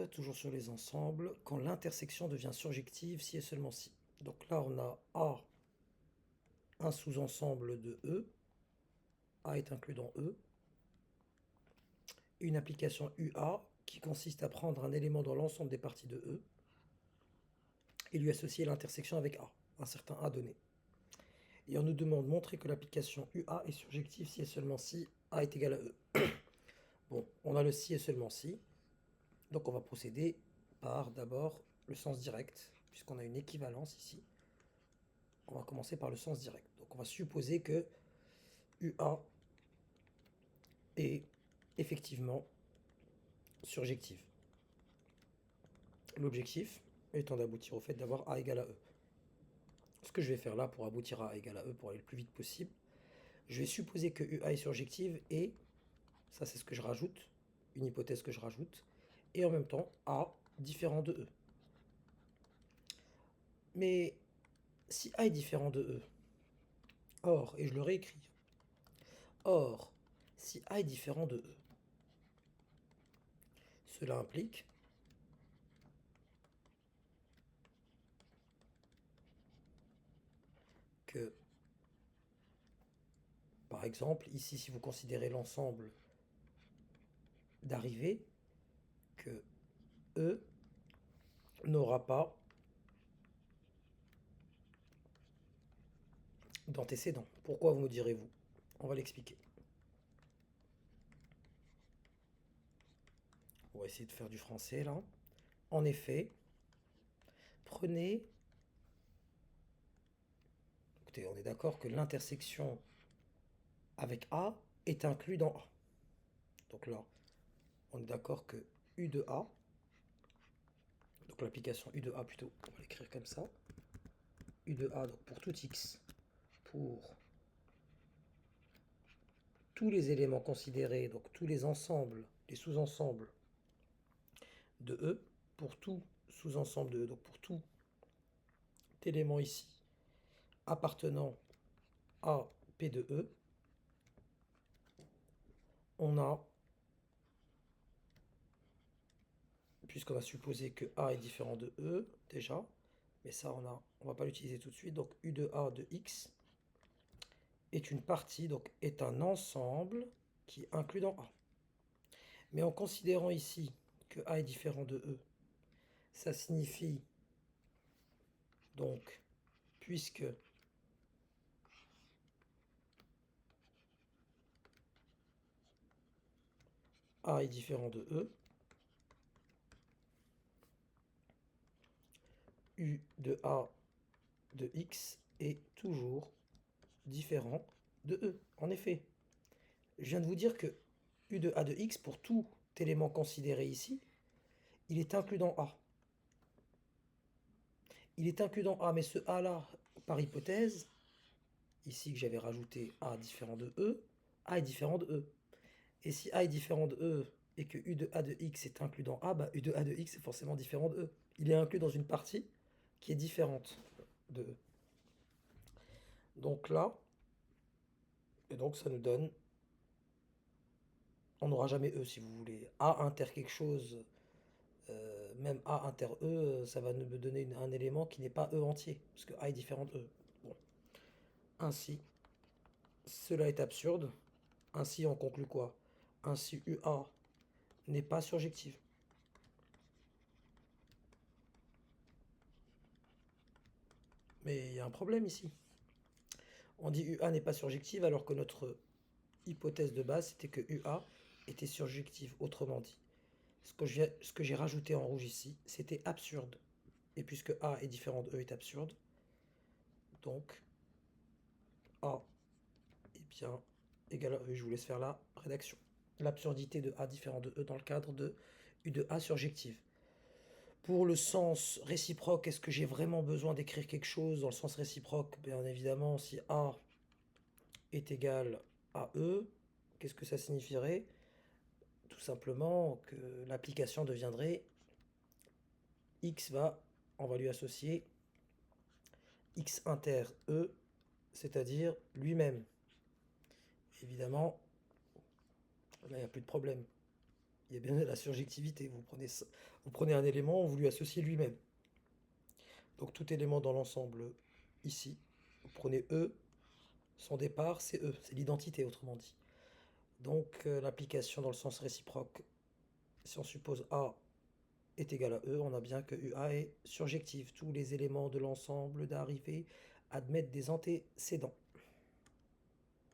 toujours sur les ensembles, quand l'intersection devient surjective, si et seulement si. Donc là, on a A, un sous-ensemble de E, A est inclus dans E, une application UA qui consiste à prendre un élément dans l'ensemble des parties de E et lui associer l'intersection avec A, un certain A donné. Et on nous demande de montrer que l'application UA est surjective si et seulement si A est égal à E. Bon, on a le si et seulement si, donc on va procéder par d'abord le sens direct, puisqu'on a une équivalence ici. On va commencer par le sens direct. Donc on va supposer que UA est effectivement surjective. L'objectif étant d'aboutir au fait d'avoir A égale à E. Ce que je vais faire là pour aboutir à A égale à E, pour aller le plus vite possible, je vais supposer que UA est surjective et, ça c'est ce que je rajoute, une hypothèse que je rajoute, et en même temps A différent de E. Mais si A est différent de E, or, et je le réécris, or, si A est différent de E, cela implique que, par exemple, ici, si vous considérez l'ensemble d'arrivées, que E n'aura pas d'antécédent. Pourquoi, vous me direz-vous? On va l'expliquer. On va essayer de faire du français là. En effet, prenez... Écoutez, on est d'accord que l'intersection avec A est inclus dans A. Donc là, on est d'accord que U de A, donc l'application U de A plutôt, on va l'écrire comme ça. U de A, donc pour tout X, pour tous les éléments considérés, donc tous les ensembles, les sous-ensembles de E, pour tout sous-ensemble de E, donc pour tout élément ici appartenant à P de E, on a, puisqu'on a supposé que A est différent de E déjà, mais ça on va pas l'utiliser tout de suite, donc U de A de X est une partie, donc est un ensemble qui est inclus dans A. Mais en considérant ici que A est différent de E, ça signifie donc, puisque A est différent de E, U de A de X est toujours différent de E. En effet, je viens de vous dire que U de A de X, pour tout élément considéré ici, il est inclus dans A. Il est inclus dans A, mais ce A-là, par hypothèse, ici que j'avais rajouté A différent de E, A est différent de E. Et si A est différent de E et que U de A de X est inclus dans A, bah U de A de X est forcément différent de E. Il est inclus dans une partie qui est différente de E. Donc là, et donc ça nous donne, on n'aura jamais E si vous voulez. A inter quelque chose, même A inter E, ça va nous donner un élément qui n'est pas E entier, parce que A est différent de E. Bon. Ainsi, cela est absurde. Ainsi, on conclut quoi? Ainsi, UA n'est pas surjective. Mais il y a un problème ici. On dit UA n'est pas surjective alors que notre hypothèse de base c'était que UA était surjective. Autrement dit, ce que j'ai rajouté en rouge ici, c'était absurde. Et puisque A est différent de E est absurde, donc A est bien égal à E. Je vous laisse faire la rédaction. L'absurdité de A différent de E dans le cadre de U de A surjective. Pour le sens réciproque, est-ce que j'ai vraiment besoin d'écrire quelque chose dans le sens réciproque? Bien évidemment, si A est égal à E, qu'est-ce que ça signifierait? Tout simplement que l'application deviendrait X on va lui associer X inter E, c'est-à-dire lui-même. Évidemment, là il n'y a plus de problème. Il y a bien de la surjectivité. Vous prenez un élément, vous lui associez lui-même. Donc tout élément dans l'ensemble ici, vous prenez E, son départ c'est E, c'est l'identité autrement dit. Donc l'application dans le sens réciproque, si on suppose A est égal à E, on a bien que UA est surjective. Tous les éléments de l'ensemble d'arrivée admettent des antécédents.